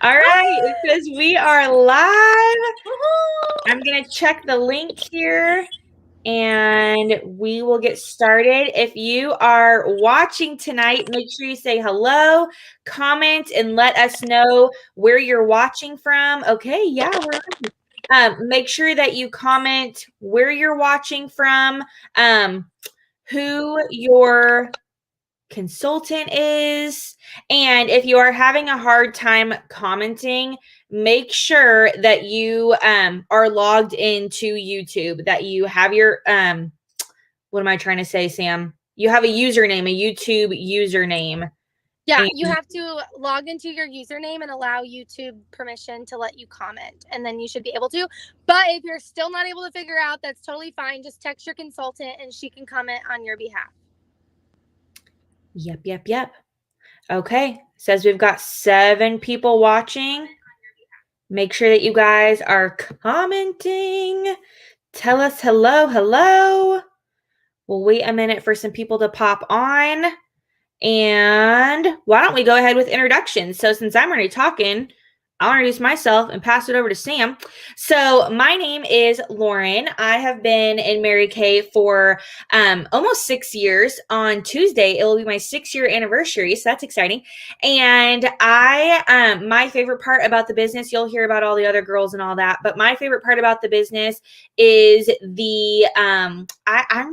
All right, it says we are live. I'm going to check the link here and we will get started. If you are watching tonight, make sure you say hello, comment, and let us know where you're watching from. Okay, yeah, we're on. Make sure that you comment where you're watching from, who your consultant is, and if you are having a hard time commenting, make sure that you are logged into YouTube, that you have your what am I trying to say, Sam? You have a username, a YouTube username. Yeah, you have to log into your username and allow YouTube permission to let you comment, and then you should be able to. But if you're still not able to figure out, that's totally fine. Just text your consultant and she can comment on your behalf. Yep. Okay, says we've got 7 people watching. Make sure that you guys are commenting. Tell us hello. We'll wait a minute for some people to pop on. And why don't we go ahead with introductions? So since I'm already talking, I'll introduce myself and pass it over to Sam. So my name is Lauren. I have been in Mary Kay for almost 6 years. On Tuesday, it will be my 6-year anniversary, so that's exciting. And my favorite part about the business, you'll hear about all the other girls and all that, but my favorite part about the business is the I'm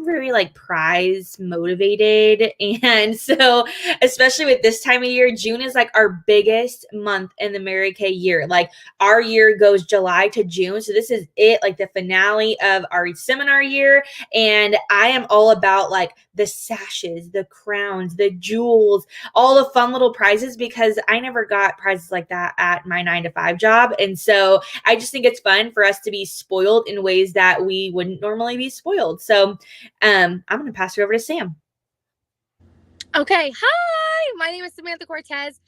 very like prize motivated, and so especially with this time of year, June is like our biggest month in the Mary Kay year. Like our year goes July to June. So this is it, like the finale of our seminar year. And I am all about like the sashes, the crowns, the jewels, all the fun little prizes, because I never got prizes like that at my 9-to-5 job. And so I just think it's fun for us to be spoiled in ways that we wouldn't normally be spoiled. So I'm going to pass it over to Sam. Okay, hi, my name is Samantha Cortez.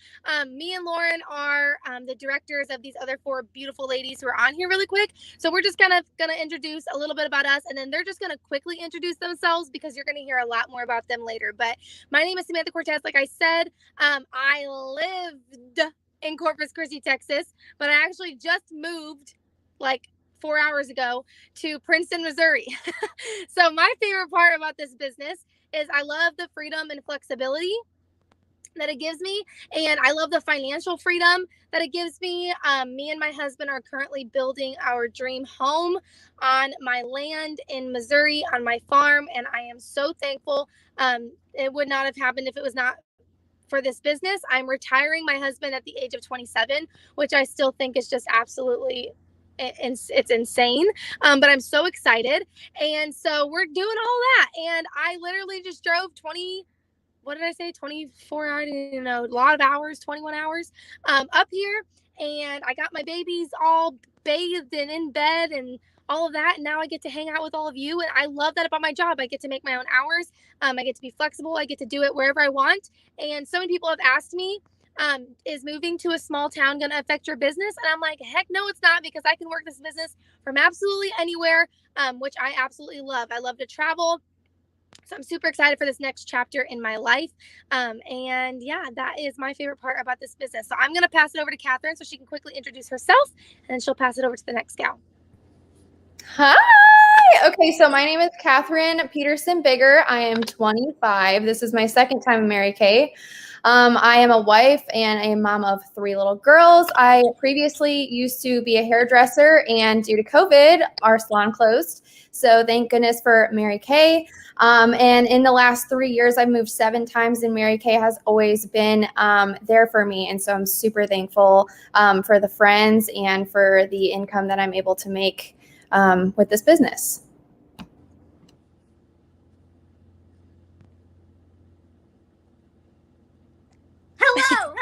Me and Lauren are the directors of these other 4 beautiful ladies who are on here really quick. So we're just gonna introduce a little bit about us, and then they're just gonna quickly introduce themselves because you're gonna hear a lot more about them later. But my name is Samantha Cortez. Like I said, I lived in Corpus Christi, Texas, but I actually just moved like 4 hours ago to Princeton, Missouri. So my favorite part about this business is I love the freedom and flexibility that it gives me, and I love the financial freedom that it gives me. Me and my husband are currently building our dream home on my land in Missouri on my farm, and I am so thankful. It would not have happened if it was not for this business. I'm retiring my husband at the age of 27, which I still think is just absolutely it's insane, but I'm so excited. And so we're doing all that, and I literally just drove 24 hours, a lot of hours, 21 hours up here, and I got my babies all bathed and in bed and all of that, and now I get to hang out with all of you, and I love that about my job. I get to make my own hours. I get to be flexible. I get to do it wherever I want. And so many people have asked me, is moving to a small town going to affect your business? And I'm like, heck no, it's not, because I can work this business from absolutely anywhere, which I absolutely love. I love to travel. So I'm super excited for this next chapter in my life. And yeah, that is my favorite part about this business. So I'm going to pass it over to Catherine so she can quickly introduce herself, and then she'll pass it over to the next gal. Hi. Okay, so my name is Catherine Peterson Bigger. I am 25. This is my second time in Mary Kay. I am a wife and a mom of 3 little girls. I previously used to be a hairdresser, and due to COVID, our salon closed. So thank goodness for Mary Kay. And in the last 3 years, I've moved 7 times, and Mary Kay has always been there for me. And so I'm super thankful for the friends and for the income that I'm able to make with this business. Hello.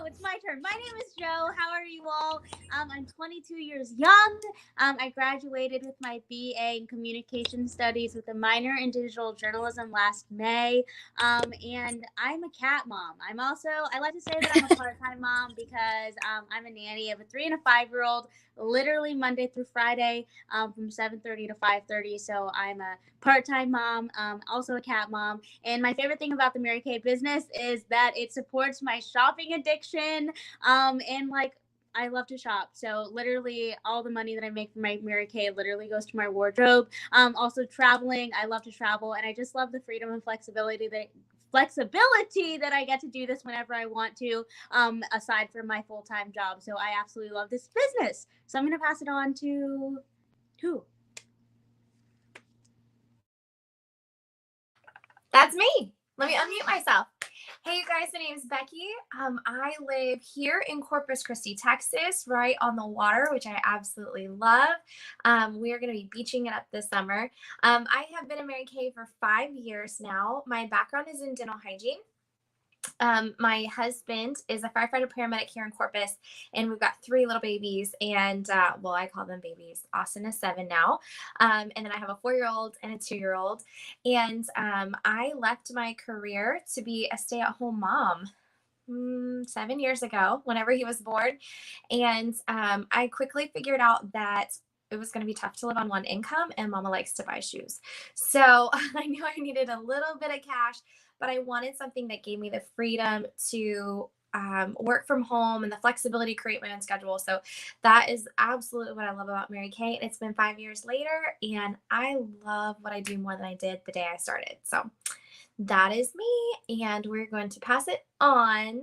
It's my turn. My name is Jo. How are you all? I'm 22 years young. I graduated with my BA in Communication Studies with a minor in Digital Journalism last May. And I'm a cat mom. I like to say that I'm a part-time mom because I'm a nanny of a 3 and a 5-year-old, literally Monday through Friday, from 7:30 to 5:30. So I'm a part-time mom, also a cat mom. And my favorite thing about the Mary Kay business is that it supports my shopping addiction. And like, I love to shop. So literally all the money that I make from my Mary Kay literally goes to my wardrobe. Also traveling. I love to travel, and I just love the freedom and flexibility that I get to do this whenever I want to, aside from my full-time job. So I absolutely love this business. So I'm going to pass it on to who? That's me. Let me unmute myself. Hey, you guys, my name is Becky. I live here in Corpus Christi, Texas, right on the water, which I absolutely love. We are going to be beaching it up this summer. I have been a Mary Kay for 5 years now. My background is in dental hygiene. My husband is a firefighter paramedic here in Corpus, and we've got 3 little babies, and well, I call them babies. Austin is 7 now, and then I have a 4-year-old and a 2-year-old, and I left my career to be a stay-at-home mom 7 years ago, whenever he was born, and I quickly figured out that it was going to be tough to live on one income, and mama likes to buy shoes. So I knew I needed a little bit of cash, but I wanted something that gave me the freedom to work from home and the flexibility to create my own schedule. So that is absolutely what I love about Mary Kay. It's been 5 years later, and I love what I do more than I did the day I started. So that is me, and we're going to pass it on.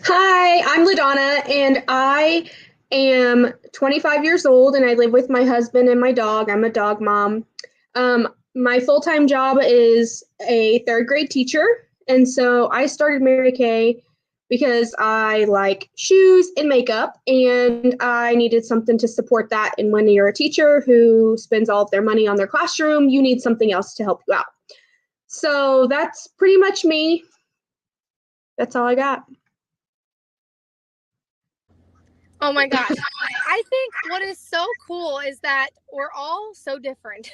Hi, I'm LaDonna, and I am 25 years old, and I live with my husband and my dog. I'm a dog mom. My full-time job is a 3rd grade teacher, and so I started Mary Kay because I like shoes and makeup, and I needed something to support that. And when you're a teacher who spends all of their money on their classroom, you need something else to help you out. So that's pretty much me. That's all I got. Oh my gosh. I think what is so cool is that we're all so different.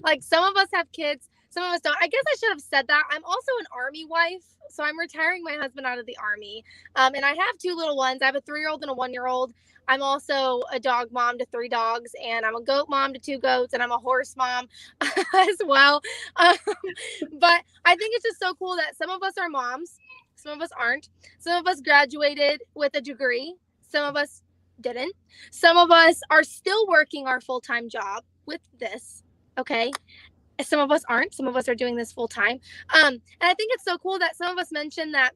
Like, some of us have kids, some of us don't. I guess I should have said that. I'm also an Army wife, so I'm retiring my husband out of the Army. And I have 2 little ones. I have a 3-year-old and a 1-year-old. I'm also a dog mom to 3 dogs, and I'm a goat mom to 2 goats, and I'm a horse mom as well. But I think it's just so cool that some of us are moms, some of us aren't. Some of us graduated with a degree, some of us didn't. Some of us are still working our full-time job with this, okay? Some of us aren't. Some of us are doing this full-time. And I think it's so cool that some of us mentioned that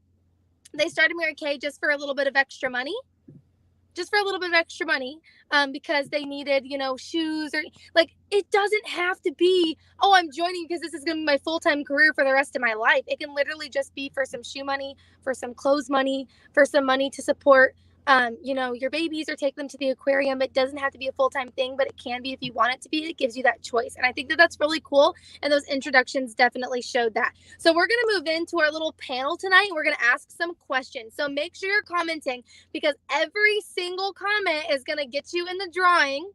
they started Mary Kay just for a little bit of extra money. Because they needed, shoes, or like, it doesn't have to be, oh, I'm joining because this is going to be my full-time career for the rest of my life. It can literally just be for some shoe money, for some clothes money, for some money to support your babies or take them to the aquarium. It doesn't have to be a full-time thing, but it can be if you want it to be. It gives you that choice. And I think that that's really cool. And those introductions definitely showed that. So we're going to move into our little panel tonight. We're going to ask some questions. So make sure you're commenting, because every single comment is going to get you in the drawing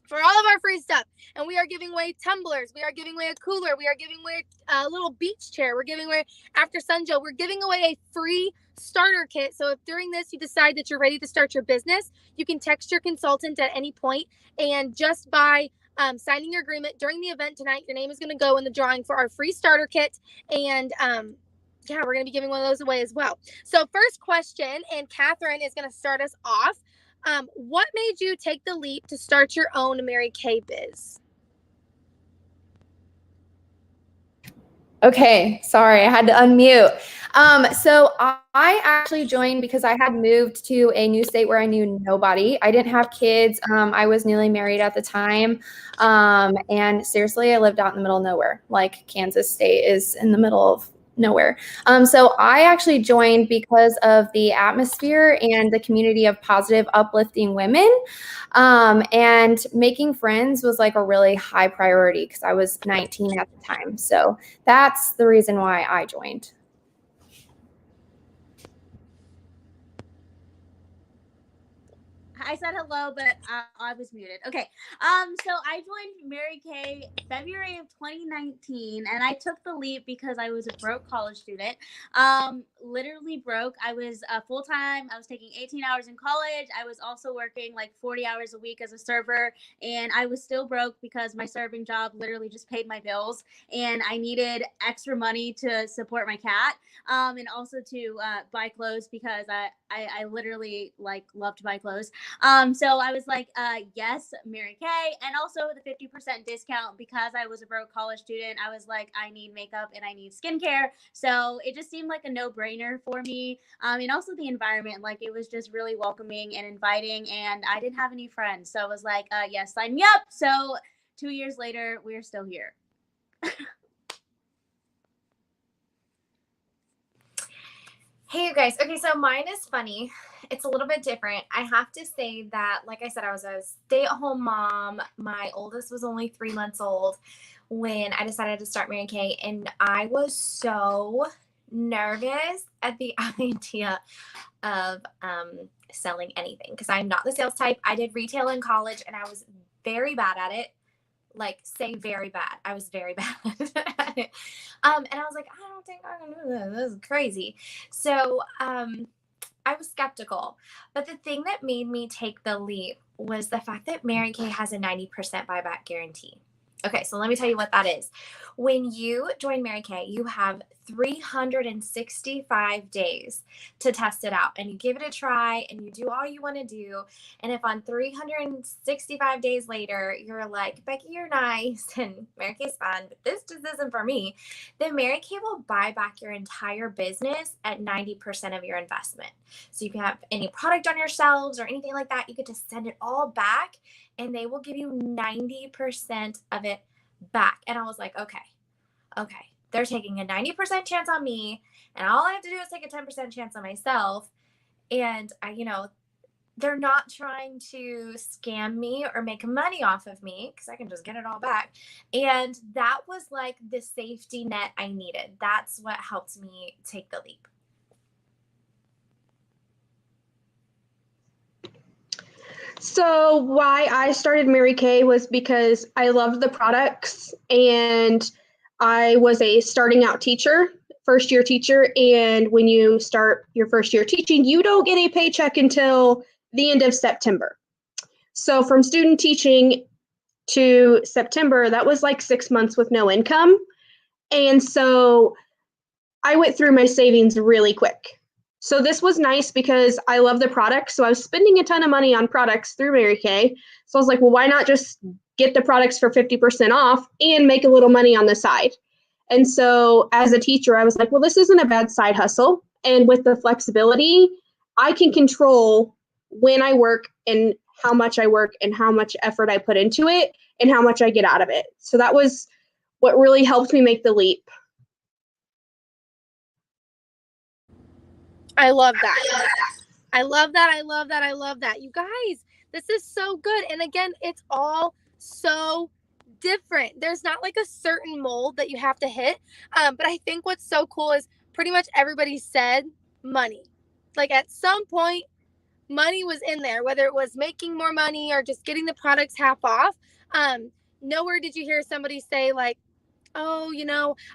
for all of our free stuff. And we are giving away tumblers. We are giving away a cooler. We are giving away a little beach chair. We're giving away After Sunjo. We're giving away a free starter kit. So if during this you decide that you're ready to start your business, you can text your consultant at any point, and just by signing your agreement during the event tonight, your name is going to go in the drawing for our free starter kit. And yeah, we're going to be giving one of those away as well. So first question, and Catherine is going to start us off. What made you take the leap to start your own Mary Kay biz? Okay, sorry, I had to unmute. So I actually joined because I had moved to a new state where I knew nobody. I didn't have kids. I was newly married at the time. And seriously, I lived out in the middle of nowhere. Like, Kansas State is in the middle of nowhere. So I actually joined because of the atmosphere and the community of positive, uplifting women. And making friends was like a really high priority because I was 19 at the time. So that's the reason why I joined. I said hello, but I was muted. Okay. So I joined Mary Kay February of 2019, and I took the leap because I was a broke college student. Literally broke. I was full time. I was taking 18 hours in college. I was also working like 40 hours a week as a server, and I was still broke because my serving job literally just paid my bills, and I needed extra money to support my cat, and also to buy clothes because I literally like love to buy clothes. So I was like, yes, Mary Kay, and also the 50% discount because I was a broke college student. I was like, I need makeup and I need skincare, so it just seemed like a no-brainer for me. And also the environment, like it was just really welcoming and inviting, and I didn't have any friends, so I was like, yes, sign me up. So 2 years later, we're still here. Hey, you guys. Okay, so mine is funny. It's a little bit different. I have to say that, like I said, I was a stay-at-home mom. My oldest was only 3 months old when I decided to start Mary Kay, and I was so nervous at the idea of selling anything because I'm not the sales type. I did retail in college, and I was very bad at it. Like, say very bad. I was very bad at it. And I was like, I don't think I can do this. This is crazy. So I was skeptical. But the thing that made me take the leap was the fact that Mary Kay has a 90% buyback guarantee. Okay, so let me tell you what that is. When you join Mary Kay, you have 365 days to test it out, and you give it a try and you do all you want to do. And if on 365 days later, you're like, Becky, you're nice and Mary Kay's fun, but this just isn't for me, then Mary Kay will buy back your entire business at 90% of your investment. So you can have any product on your shelves or anything like that, you get to send it all back, and they will give you 90% of it back. And I was like, okay, they're taking a 90% chance on me, and all I have to do is take a 10% chance on myself. And they're not trying to scam me or make money off of me because I can just get it all back. And that was like the safety net I needed. That's what helped me take the leap. So why I started Mary Kay was because I loved the products, and I was a starting out teacher, first year teacher. And when you start your first year teaching, you don't get a paycheck until the end of September. So from student teaching to September, that was like 6 months with no income. And so I went through my savings really quick. So this was nice because I love the products. So I was spending a ton of money on products through Mary Kay. So I was like, well, why not just get the products for 50% off and make a little money on the side? And so as a teacher, I was like, well, this isn't a bad side hustle. And with the flexibility, I can control when I work and how much I work and how much effort I put into it and how much I get out of it. So that was what really helped me make the leap. I love that. I love that. I love that. I love that. You guys, this is so good. And again, it's all so different. There's not like a certain mold that you have to hit. But I think what's so cool is pretty much everybody said money. Like at some point, money was in there, whether it was making more money or just getting the products half off. Nowhere did you hear somebody say like, oh,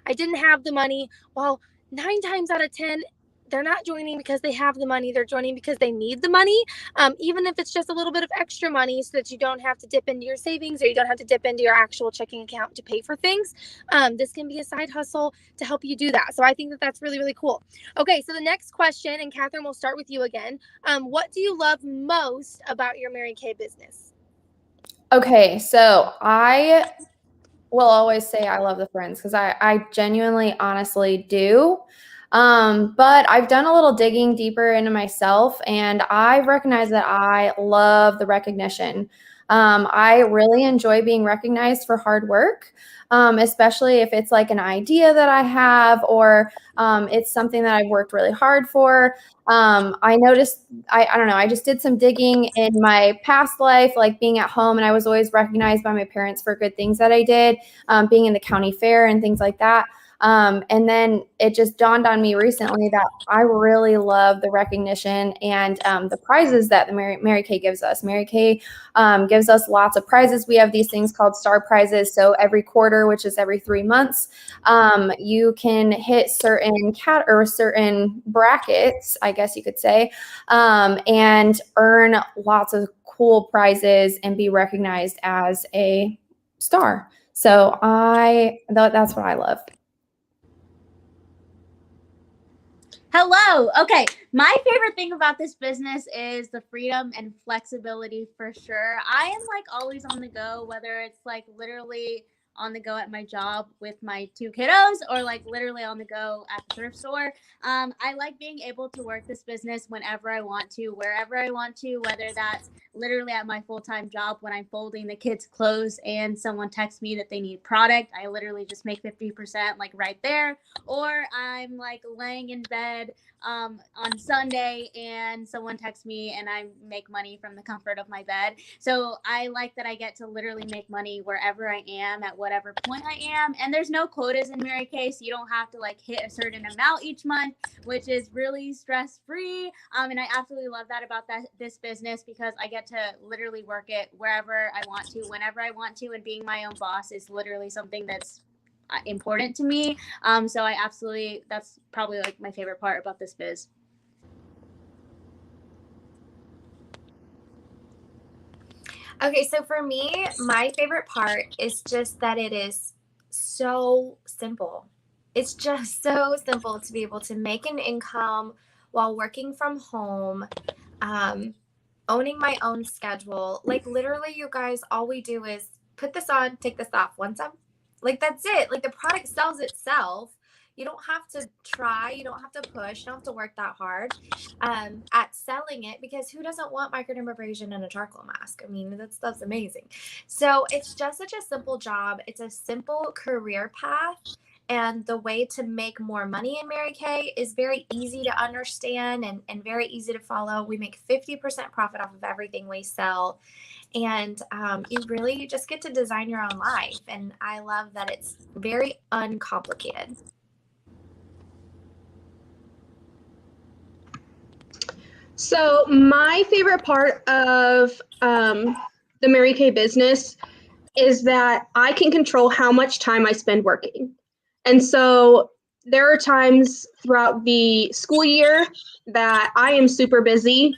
I didn't have the money. Well, 9 times out of 10, they're not joining because they have the money. They're joining because they need the money, even if it's just a little bit of extra money so that you don't have to dip into your savings or you don't have to dip into your actual checking account to pay for things. This can be a side hustle to help you do that. So I think that that's really, really cool. Okay, so the next question, and Catherine, we'll start with you again. What do you love most about your Mary Kay business? Okay, so I will always say I love the friends because I genuinely, honestly do. But I've done a little digging deeper into myself, and I recognize that I love the recognition. I really enjoy being recognized for hard work, especially if it's like an idea that I have or it's something that I've worked really hard for. I noticed, I don't know, I just did some digging in my past life, like being at home, and I was always recognized by my parents for good things that I did, being in the county fair and things like that. And then it just dawned on me recently that I really love the recognition and the prizes that the Mary Kay gives us. Mary Kay gives us lots of prizes. We have these things called star prizes. So every quarter, which is every 3 months, you can hit certain certain brackets, I guess you could say, and earn lots of cool prizes and be recognized as a star. So that's what I love. Hello. Okay. My favorite thing about this business is the freedom and flexibility for sure. I am like always on the go, whether it's like literally on the go at my job with my 2 kiddos or like literally on the go at the thrift store. I like being able to work this business whenever I want to, wherever I want to, whether that's literally at my full-time job when I'm folding the kids' clothes and someone texts me that they need product. I literally just make 50% like right there. Or I'm like laying in bed on Sunday and someone texts me and I make money from the comfort of my bed. So I like that I get to literally make money wherever I am at whatever point I am. And there's no quotas in Mary Kay, so you don't have to like hit a certain amount each month, which is really stress free. And I absolutely love that about this business because I get to literally work it wherever I want to, whenever I want to, and being my own boss is literally something that's important to me. So that's probably like my favorite part about this biz. Okay, so for me, my favorite part is just that it is so simple. It's just so simple to be able to make an income while working from home, owning my own schedule. Like literally, you guys, all we do is put this on, take this off. Once I'm like, that's it. Like the product sells itself. You don't have to try. You don't have to push. You don't have to work that hard at selling it, because who doesn't want microdermabrasion and a charcoal mask? I mean, that's amazing. So it's just such a simple job. It's a simple career path. And the way to make more money in Mary Kay is very easy to understand and very easy to follow. We make 50% profit off of everything we sell. And you really just get to design your own life. And I love that it's very uncomplicated. So my favorite part of the Mary Kay business is that I can control how much time I spend working. And so there are times throughout the school year that I am super busy,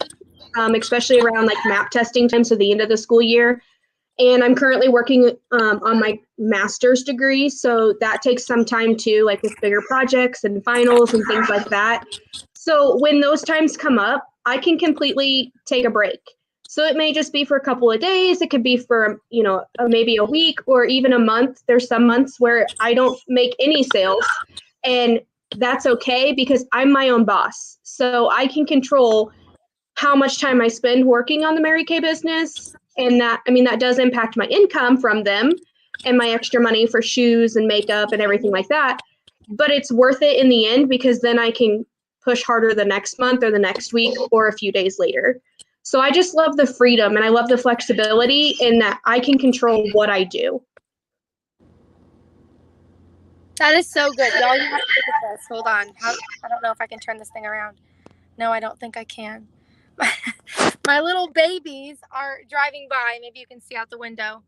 especially around like map testing time, so the end of the school year. And I'm currently working on my master's degree, so that takes some time too, like with bigger projects and finals and things like that. So when those times come up, I can completely take a break. So it may just be for a couple of days. It could be for, maybe a week or even a month. There's some months where I don't make any sales, and that's okay because I'm my own boss. So I can control how much time I spend working on the Mary Kay business. And that does impact my income from them and my extra money for shoes and makeup and everything like that. But it's worth it in the end because then I can push harder the next month or the next week or a few days later. So I just love the freedom and I love the flexibility in that I can control what I do. That is so good. Y'all, you have to look at this. Hold on. I don't know if I can turn this thing around. No, I don't think I can. My little babies are driving by. Maybe you can see out the window.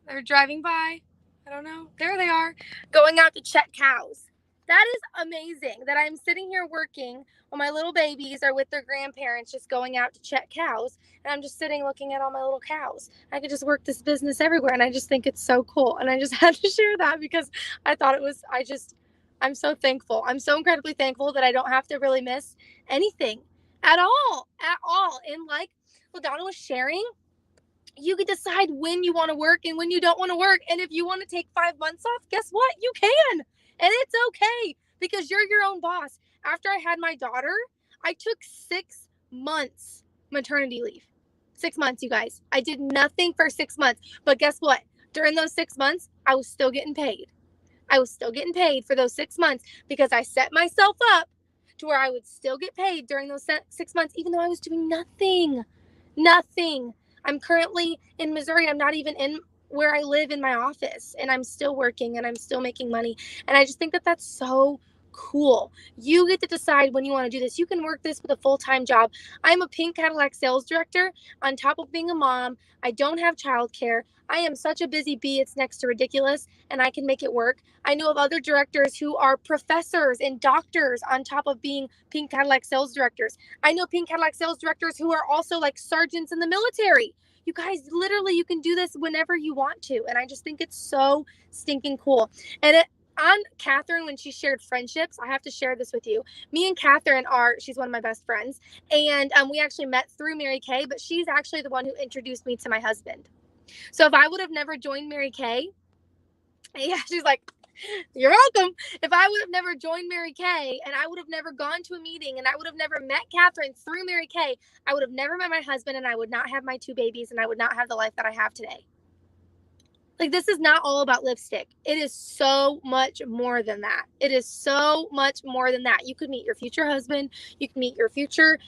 They're driving by. I don't know. There they are, going out to check cows. That is amazing that I'm sitting here working while my little babies are with their grandparents just going out to check cows. And I'm just sitting looking at all my little cows. I could just work this business everywhere. And I just think it's so cool. And I just had to share that because I thought I'm so thankful. I'm so incredibly thankful that I don't have to really miss anything at all. And like LaDonna was sharing, you can decide when you want to work and when you don't want to work. And if you want to take 5 months off, guess what? You can. And it's okay because you're your own boss. After I had my daughter, I took 6 months maternity leave. 6 months, you guys. I did nothing for 6 months. But guess what? During those 6 months, I was still getting paid. I was still getting paid for those 6 months because I set myself up to where I would still get paid during those 6 months, even though I was doing nothing. I'm currently in Missouri. I'm not even in where I live in my office, and I'm still working and I'm still making money. And I just think that that's so cool. You get to decide when you want to do this. You can work this with a full-time job. I'm a pink Cadillac sales director on top of being a mom. I don't have childcare. I am such a busy bee, it's next to ridiculous, and I can make it work. I know of other directors who are professors and doctors on top of being pink Cadillac sales directors. I know pink Cadillac sales directors who are also like sergeants in the military. You guys, literally, you can do this whenever you want to. And I just think it's so stinking cool. And on Catherine, when she shared friendships, I have to share this with you. Me and Catherine she's one of my best friends. And we actually met through Mary Kay, but she's actually the one who introduced me to my husband. So if I would have never joined Mary Kay, yeah, she's like, you're welcome. If I would have never joined Mary Kay, and I would have never gone to a meeting, and I would have never met Catherine through Mary Kay, I would have never met my husband, and I would not have my 2 babies, and I would not have the life that I have today. Like, this is not all about lipstick. It is so much more than that. It is so much more than that. You could meet your future husband. You could meet your future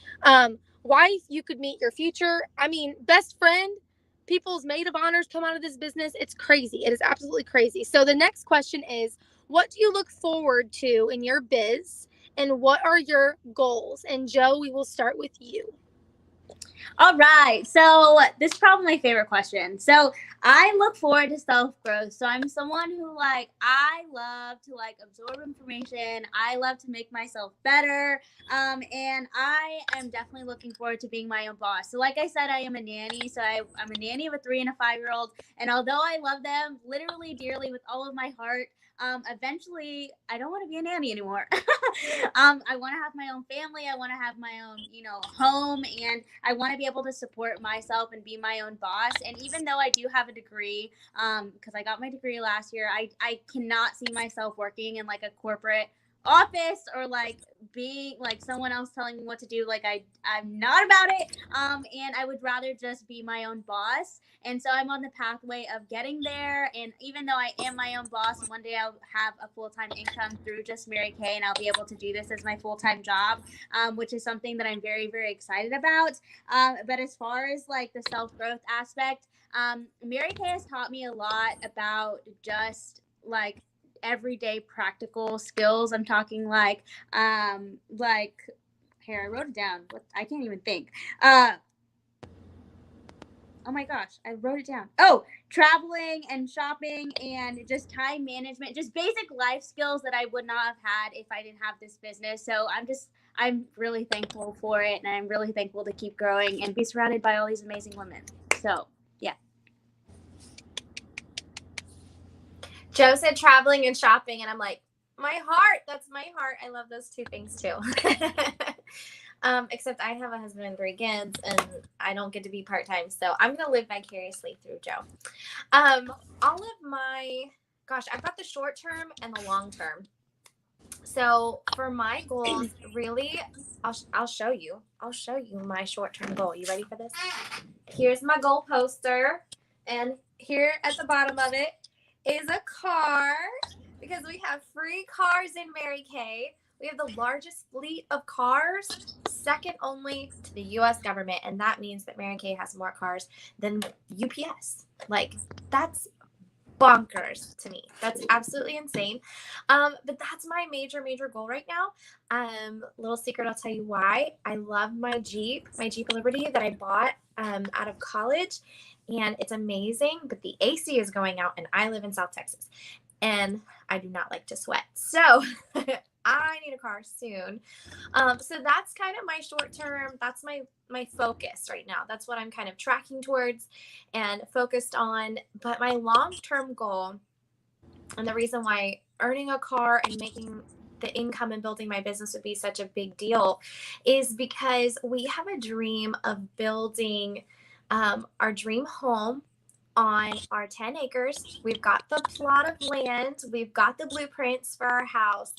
wife. You could meet your future, best friend. People's maid of honors come out of this business. It's crazy. It is absolutely crazy. So the next question is, what do you look forward to in your biz, and what are your goals? And Joe, we will start with you. All right. So this is probably my favorite question. So I look forward to self-growth. So I'm someone who I love to absorb information. I love to make myself better. And I am definitely looking forward to being my own boss. So like I said, I am a nanny. So I'm a nanny of a 3 and a 5-year-old. And although I love them literally dearly with all of my heart, eventually I don't want to be a nanny anymore. I want to have my own family. I want to have my own, home, and I want to be able to support myself and be my own boss. And even though I do have a degree, because I got my degree last year, I cannot see myself working in a corporate office or being someone else telling me what to do. I'm not about it. And I would rather just be my own boss. And so I'm on the pathway of getting there. And even though I am my own boss, one day I'll have a full-time income through just Mary Kay, and I'll be able to do this as my full-time job, which is something that I'm very, very excited about. But as far as the self-growth aspect, Mary Kay has taught me a lot about just everyday practical skills. I'm talking here, I wrote it down. I can't even think. Oh my gosh, I wrote it down. Oh, traveling and shopping and just time management, just basic life skills that I would not have had if I didn't have this business. So I'm really thankful for it, and I'm really thankful to keep growing and be surrounded by all these amazing women. So yeah. Joe said traveling and shopping, and I'm like, my heart, that's my heart. I love those 2 things too. Except I have a husband and 3 kids, and I don't get to be part-time. So I'm going to live vicariously through Joe. I've got the short term and the long term. So for my goals, really, I'll show you my short-term goal. You ready for this? Here's my goal poster. And here at the bottom of it is a car, because we have free cars in Mary Kay. We have the largest fleet of cars, second only to the U.S. government, and that means that Mary Kay has more cars than UPS. That's bonkers to me. That's absolutely insane. But that's my major goal right now. Little secret, I'll tell you why. I love my Jeep Liberty that I bought out of college, and it's amazing, but the AC is going out, and I live in South Texas, and I do not like to sweat. So I need a car soon. So that's kind of my short term. That's my focus right now. That's what I'm kind of tracking towards and focused on. But my long-term goal, and the reason why earning a car and making the income and building my business would be such a big deal, is because we have a dream of building our dream home on our 10 acres. We've got the plot of land. We've got the blueprints for our house.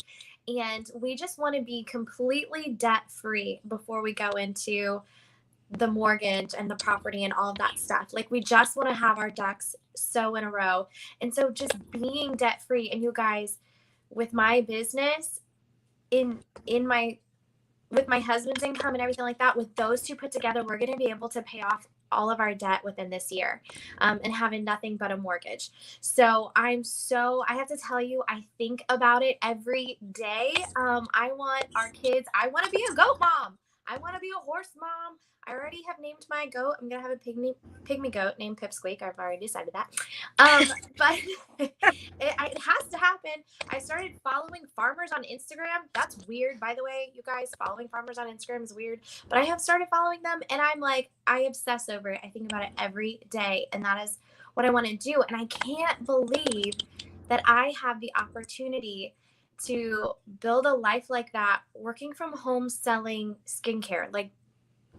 And we just want to be completely debt-free before we go into the mortgage and the property and all of that stuff. We just want to have our ducks so in a row. And so just being debt-free, and you guys, with my business, with my husband's income and everything like that, with those 2 put together, we're going to be able to pay off all of our debt within this year, and having nothing but a mortgage. So I have to tell you, I think about it every day. I want our kids, I want to be a goat mom. I want to be a horse mom. I already have named my goat. I'm going to have a pygmy goat named Pipsqueak. I've already decided that. But it has to happen. I started following farmers on Instagram. That's weird, by the way, you guys. Following farmers on Instagram is weird. But I have started following them, and I'm like, I obsess over it. I think about it every day, and that is what I want to do. And I can't believe that I have the opportunity to build a life like that, working from home, selling skincare. Like,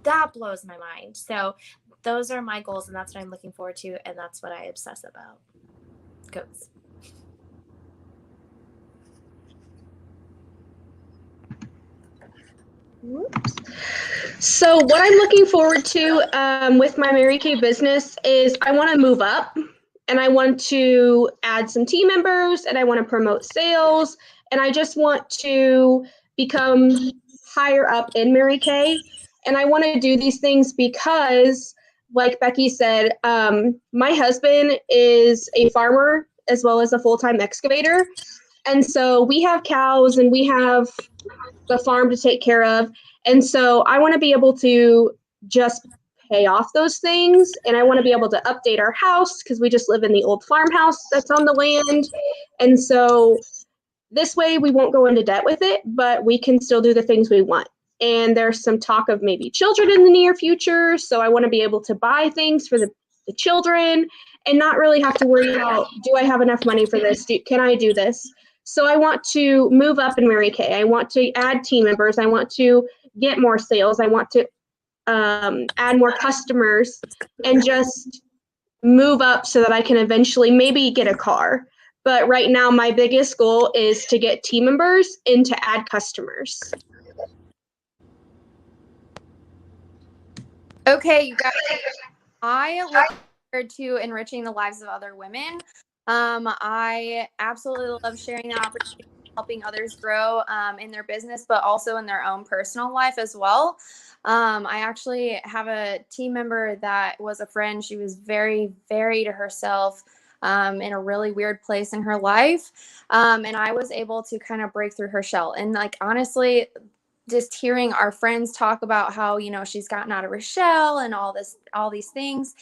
that blows my mind. So those are my goals, and that's what I'm looking forward to, and that's what I obsess about. Goats. So what I'm looking forward to with my Mary Kay business is I want to move up, and I want to add some team members, and I want to promote sales, and I just want to become higher up in Mary Kay. And I want to do these things because, like Becky said, my husband is a farmer as well as a full-time excavator. And so we have cows and we have the farm to take care of. And so I want to be able to just pay off those things. And I want to be able to update our house because we just live in the old farmhouse that's on the land. And so this way we won't go into debt with it, but we can still do the things we want. And there's some talk of maybe children in the near future. So I want to be able to buy things for the children and not really have to worry about, do I have enough money for this? Can I do this? So I want to move up in Mary Kay. I want to add team members. I want to get more sales. I want to add more customers and just move up so that I can eventually maybe get a car. But right now, my biggest goal is to get team members and to add customers. Okay, you guys, I look forward to enriching the lives of other women. I absolutely love sharing the opportunity, helping others grow in their business, but also in their own personal life as well. I actually have a team member that was a friend. She was very, very to herself, in a really weird place in her life. And I was able to kind of break through her shell. And like, honestly, just hearing our friends talk about how, you know, she's gotten out of her shell and all these things,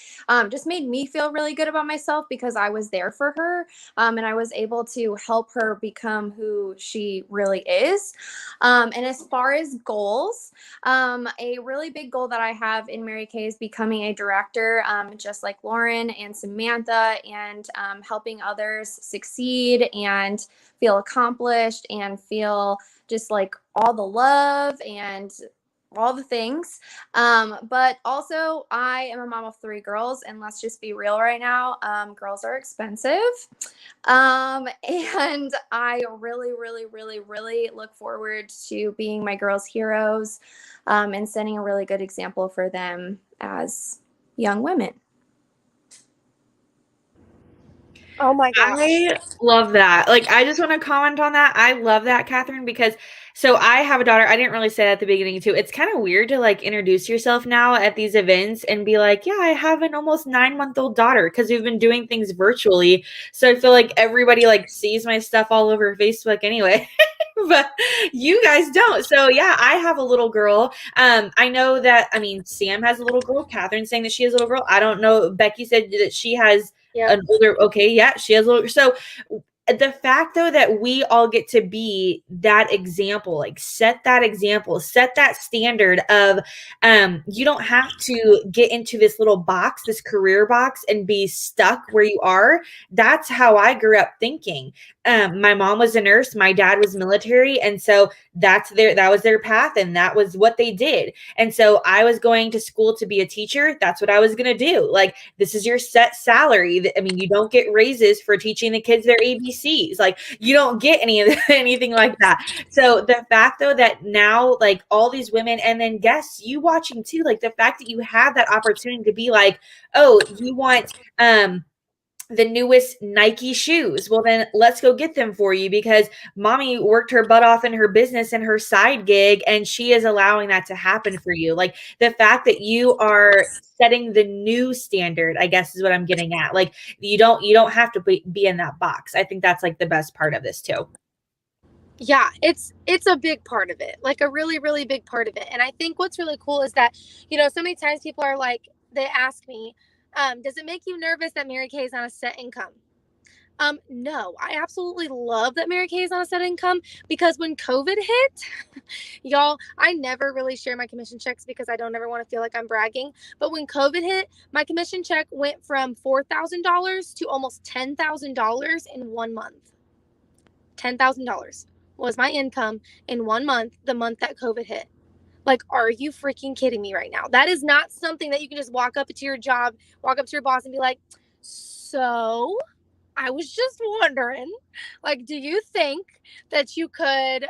just made me feel really good about myself because I was there for her. And I was able to help her become who she really is. And as far as goals, a really big goal that I have in Mary Kay is becoming a director, just like Lauren and Samantha, and helping others succeed and feel accomplished and feel just like all the love and all the things. But also I am a mom of 3 girls, and let's just be real right now. Girls are expensive. And I really, really, really, really look forward to being my girls' heroes, and setting a really good example for them as young women. Oh my gosh. I love that. Like, I just want to comment on that. I love that, Catherine, because so I have a daughter. I didn't really say that at the beginning too. It's kind of weird to like introduce yourself now at these events and be like, yeah, I have an almost 9-month-old daughter, because we've been doing things virtually. So I feel like everybody like sees my stuff all over Facebook anyway. But you guys don't. So yeah, I have a little girl. I know that, I mean, Sam has a little girl. Catherine's saying that she has a little girl. I don't know. Becky said that she has an older, okay, yeah, she has a little. So the fact though that we all get to be that example, like set that example, set that standard of you don't have to get into this little box, this career box, and be stuck where you are. That's how I grew up thinking. My mom was a nurse, my dad was military, and so that was their path, and that was what they did. And so I was going to school to be a teacher. That's what I was going to do. Like, this is your set salary. I mean, you don't get raises for teaching the kids their ABCs. Like, you don't get anything like that. So the fact though that now, like, all these women, and then guess you watching too, like the fact that you have that opportunity to be like, oh, you want the newest Nike shoes. Well, then let's go get them for you, because mommy worked her butt off in her business and her side gig, and she is allowing that to happen for you. Like, the fact that you are setting the new standard, I guess, is what I'm getting at. Like, you don't have to be in that box. I think that's like the best part of this too. Yeah, it's a big part of it, like a really, really big part of it. And I think what's really cool is that, you know, so many times people are like, they ask me, does it make you nervous that Mary Kay is on a set income? No, I absolutely love that Mary Kay is on a set income, because when COVID hit, y'all, I never really share my commission checks because I don't ever want to feel like I'm bragging. But when COVID hit, my commission check went from $4,000 to almost $10,000 in 1 month. $10,000 was my income in 1 month, the month that COVID hit. Like, are you freaking kidding me right now? That is not something that you can just walk up to your job, walk up to your boss and be like, so I was just wondering, like, do you think that you could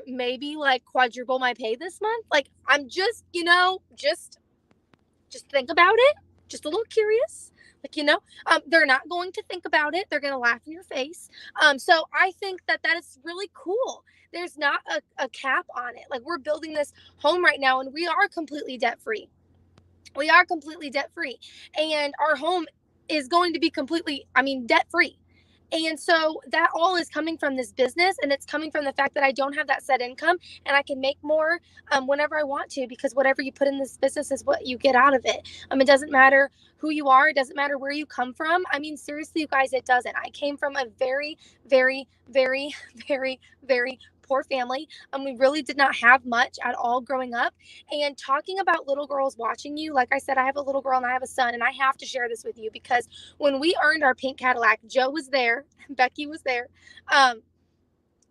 maybe like quadruple my pay this month? Like, I'm just, you know, just think about it. Just a little curious. Like, you know, they're not going to think about it. They're going to laugh in your face. So I think that is really cool. There's not a cap on it. Like, we're building this home right now, and we are completely debt free. We are completely debt free, and our home is going to be completely, debt free. And so that all is coming from this business, and it's coming from the fact that I don't have that set income, and I can make more whenever I want to, because whatever you put in this business is what you get out of it. It doesn't matter who you are. It doesn't matter where you come from. Seriously, you guys, it doesn't. I came from a very, very, very, very, very poor family. We really did not have much at all growing up. And talking about little girls watching you, like I said, I have a little girl and I have a son, and I have to share this with you, because when we earned our pink Cadillac, Joe was there, Becky was there.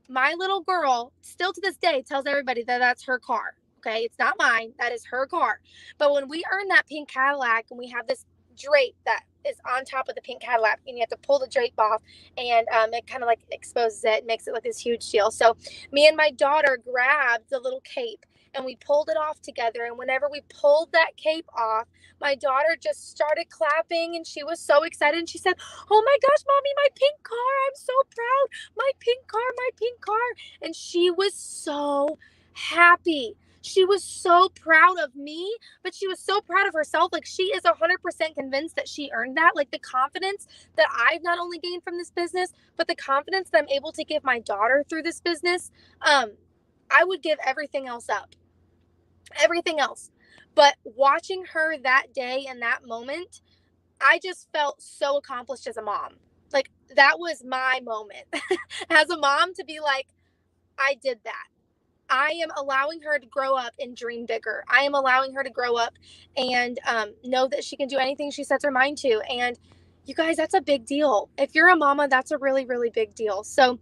My little girl still to this day tells everybody that that's her car. Okay, it's not mine. That is her car. But when we earned that pink Cadillac, and we have this drape that is on top of the pink Cadillac, and you have to pull the drape off, and it kind of like exposes it, makes it like this huge deal. So me and my daughter grabbed the little cape, and we pulled it off together. And whenever we pulled that cape off, my daughter just started clapping, and she was so excited. And she said, "Oh my gosh, mommy, my pink car. I'm so proud. My pink car, my pink car." And she was so happy. She was so proud of me, but she was so proud of herself. Like, she is 100% convinced that she earned that. Like, the confidence that I've not only gained from this business, but the confidence that I'm able to give my daughter through this business, I would give everything else up. Everything else. But watching her that day and that moment, I just felt so accomplished as a mom. Like, that was my moment as a mom, to be like, I did that. I am allowing her to grow up and dream bigger. I am allowing her to grow up and know that she can do anything she sets her mind to. And you guys, that's a big deal. If you're a mama, that's a really, really big deal. So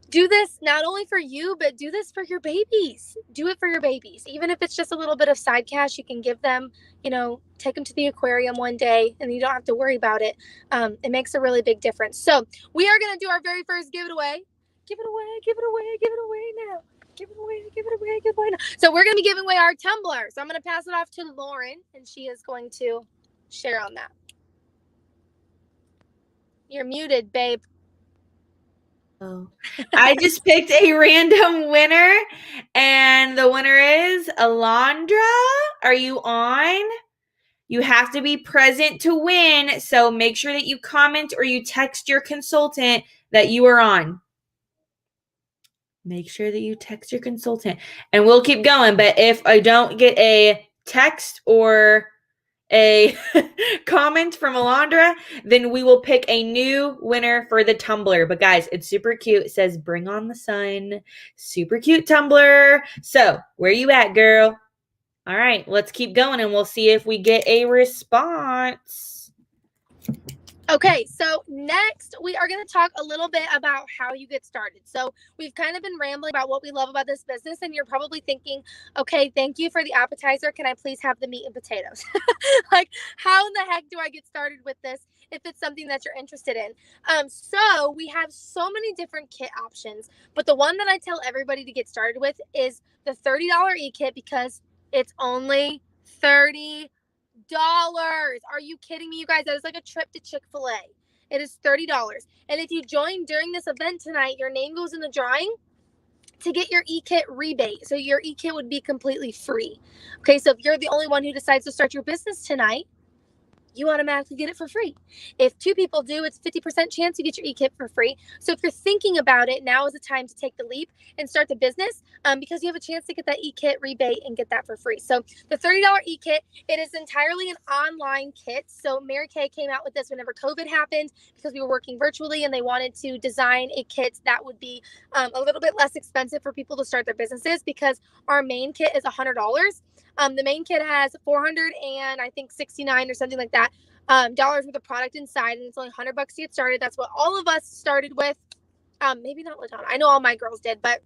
do this not only for you, but do this for your babies. Do it for your babies. Even if it's just a little bit of side cash, you can give them, take them to the aquarium one day, and you don't have to worry about it. It makes a really big difference. So we are going to do our very first give it away. Give it away, give it away, give it away now. Give it away, give it away, give it away now. So we're going to be giving away our tumbler. So I'm going to pass it off to Lauren, and she is going to share on that. You're muted, babe. Oh, I just picked a random winner, and the winner is Alondra. Are you on? You have to be present to win, so make sure that you comment or you text your consultant that you are on. Make sure that you text your consultant, and we'll keep going. But if I don't get a text or a comment from Alondra, then we will pick a new winner for the tumbler. But guys, it's super cute. It says "Bring on the sun." Super cute tumbler. So where you at, girl? All right, let's keep going, and we'll see if we get a response. Okay, so next we are going to talk a little bit about how you get started. So we've kind of been rambling about what we love about this business, and you're probably thinking, okay, thank you for the appetizer. Can I please have the meat and potatoes? Like, how in the heck do I get started with this if it's something that you're interested in? So we have so many different kit options, but the one that I tell everybody to get started with is the $30 e-kit, because it's only $30. Are you kidding me, you guys? That is like a trip to Chick-fil-A. It is $30. And if you join during this event tonight, your name goes in the drawing to get your EKIT rebate. So your EKIT would be completely free. Okay, so if you're the only one who decides to start your business tonight, you automatically get it for free. If 2 people do, it's 50% chance you get your EKIT for free. So if you're thinking about it, now is the time to take the leap and start the business because you have a chance to get that EKIT rebate and get that for free. So the $30 EKIT, it is entirely an online kit. So Mary Kay came out with this whenever COVID happened because we were working virtually and they wanted to design a kit that would be a little bit less expensive for people to start their businesses because our main kit is $100. The main kit has 400 and I think 69 or something like that dollars worth of product inside, and it's only $100 to get started. That's what all of us started with. Maybe not LaDonna. I know all my girls did, but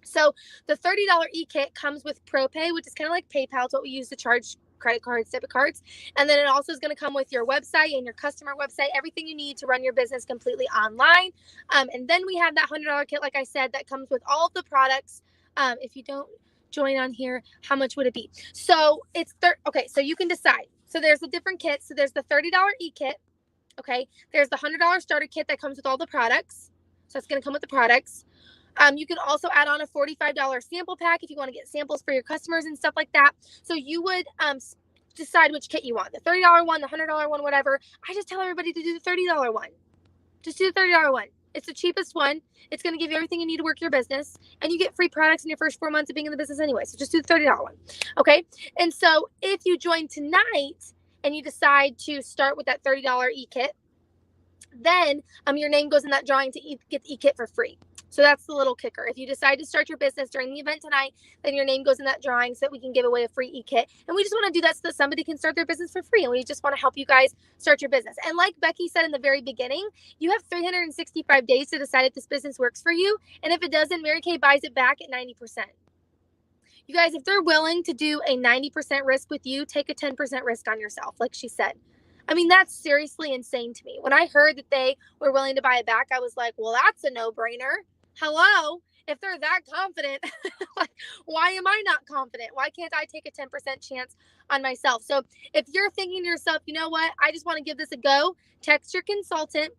so the $30 e-kit comes with ProPay, which is kind of like PayPal. It's what we use to charge credit cards, debit cards. And then it also is going to come with your website and your customer website, everything you need to run your business completely online. And then we have that $100 kit, like I said, that comes with all of the products. If you don't join on here, how much would it be? So it's okay, so you can decide. So there's the different kits. So there's the $30 e-kit. Okay, there's the $100 starter kit that comes with all the products. So it's going to come with the products. You can also add on a $45 sample pack if you want to get samples for your customers and stuff like that. So you would decide which kit you want, the $30 one, the $100 one, whatever. I just tell everybody to do the $30 one. Just do the $30 one. It's the cheapest one. It's going to give you everything you need to work your business. And you get free products in your first 4 months of being in the business anyway. So just do the $30 one. Okay. And so if you join tonight and you decide to start with that $30 e-kit, then your name goes in that drawing to get the e-kit for free. So that's the little kicker. If you decide to start your business during the event tonight, then your name goes in that drawing so that we can give away a free e-kit. And we just want to do that so that somebody can start their business for free. And we just want to help you guys start your business. And like Becky said in the very beginning, you have 365 days to decide if this business works for you. And if it doesn't, Mary Kay buys it back at 90%. You guys, if they're willing to do a 90% risk with you, take a 10% risk on yourself, like she said. I mean, that's seriously insane to me. When I heard that they were willing to buy it back, I was like, well, that's a no-brainer. Hello? If they're that confident, like, why am I not confident? Why can't I take a 10% chance on myself? So if you're thinking to yourself, you know what, I just want to give this a go, text your consultant.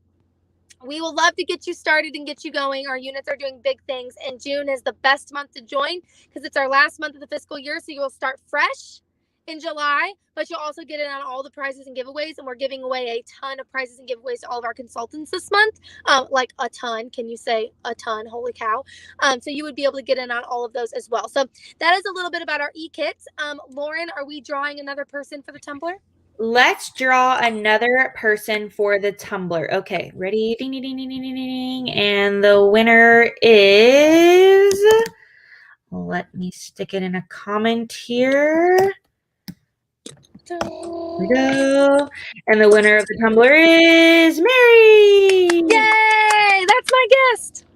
We will love to get you started and get you going. Our units are doing big things, and June is the best month to join because it's our last month of the fiscal year, so you will start fresh in July, but you'll also get in on all the prizes and giveaways, and we're giving away a ton of prizes and giveaways to all of our consultants this month, like a ton. Can you say a ton? Holy cow. So you would be able to get in on all of those as well. So that is a little bit about our e-kits. Lauren, are we drawing another person for the tumbler? Let's draw another person for the tumbler. Okay, ready? Ding, ding, ding, ding, ding, ding, ding. And the winner is, let me stick it in a comment here. There we go. And the winner of the tumbler is Mary. Yay! That's my guest.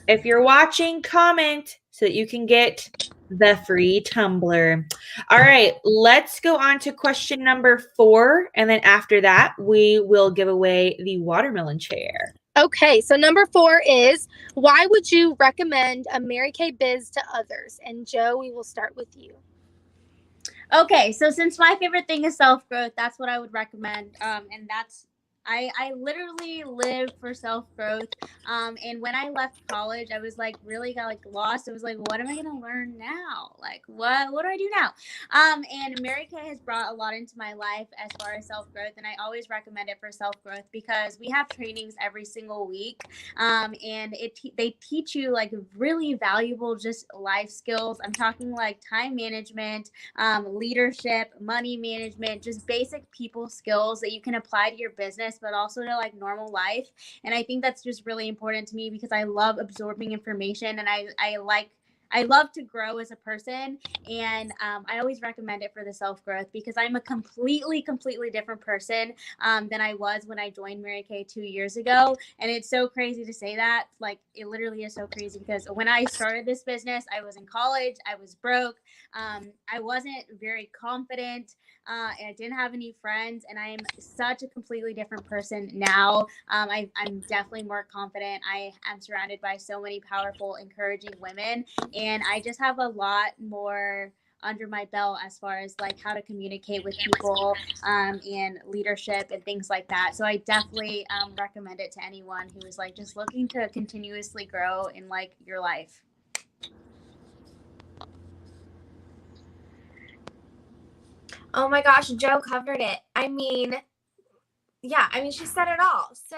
If you're watching, comment so that you can get the free tumbler. All right, let's go on to question number 4. And then after that, we will give away the watermelon chair. Okay, so number 4 is, why would you recommend a Mary Kay biz to others? And Joe, we will start with you. Okay, so since my favorite thing is self-growth, that's what I would recommend. And that's, I literally live for self-growth. And when I left college, I was like, really got like lost. I was like, what am I going to learn now? Like, what do I do now? And Mary Kay has brought a lot into my life as far as self-growth. And I always recommend it for self-growth because we have trainings every single week. And they teach you like really valuable just life skills. I'm talking like time management, leadership, money management, just basic people skills that you can apply to your business, but also to like normal life. And I think that's just really important to me because I love absorbing information, and I love to grow as a person. And I always recommend it for the self-growth because I'm a completely different person than I was when I joined Mary Kay 2 years ago. And it's so crazy to say that. Like, it literally is so crazy because when I started this business, I was in college, I was broke, I wasn't very confident, and I didn't have any friends. And I am such a completely different person now. I'm definitely more confident. I am surrounded by so many powerful, encouraging women. And I just have a lot more under my belt as far as like how to communicate with people and leadership and things like that. So I definitely recommend it to anyone who is like just looking to continuously grow in like your life. Oh my gosh, Joe covered it. I mean, she said it all. So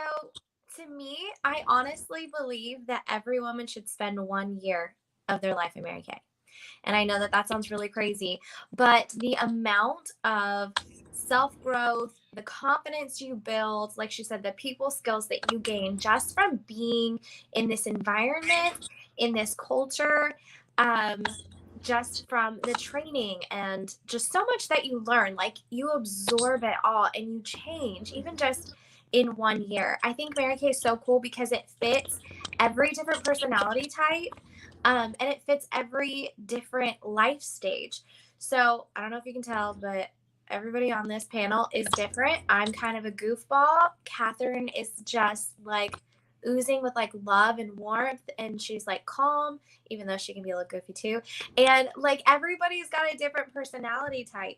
to me, I honestly believe that every woman should spend 1 year of their life in Mary Kay. And I know that that sounds really crazy, but the amount of self-growth, the confidence you build, like she said, the people skills that you gain just from being in this environment, in this culture, just from the training and just so much that you learn, like you absorb it all and you change even just in 1 year. I think Mary Kay is so cool because it fits every different personality type, and it fits every different life stage. So I don't know if you can tell, but everybody on this panel is different. I'm kind of a goofball. Catherine is just like oozing with like love and warmth, and she's like calm, even though she can be a little goofy too. And like everybody's got a different personality type,